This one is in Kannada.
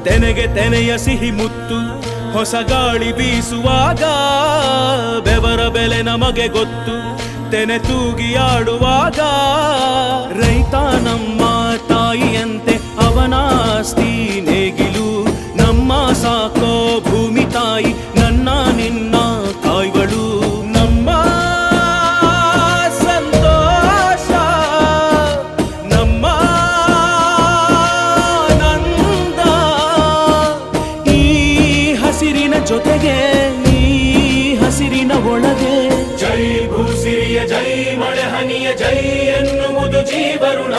ತೆನೆಗೆ ತೆನೆಯ ಸಿಹಿ ಮುತ್ತು ಹೊಸ ಗಾಳಿ ಬೀಸುವಾಗ ಬೆವರ ಬೆಲೆ ನಮಗೆ ಗೊತ್ತು ತೆನೆ ತೂಗಿ ಆಡುವಾಗ ರೈತ ನಮ್ಮ ತಾಯಿಯಂತೆ ಅವನಾಸ್ತಿ ನೇಗಿಲು ನಮ್ಮ ಸಾಕೋ ಭೂಮಿ ತಾಯಿ ನನ್ನ ನಿನ್ನ ಕಾಯ್ಗಳು ನಮ್ಮ ಸಂತೋಷ ನಮ್ಮ ನಂದ ಈ ಹಸಿರಿನ ಜೊತೆಗೆ ಈ ಹಸಿರಿನ ಒಳಗೆ ಜೈ ಭೂಸಿರಿಯ ಜೈ ಮಳೆ ಹನಿಯ ಜೈ ಎನ್ನುವುದು ಜೀವರುಣ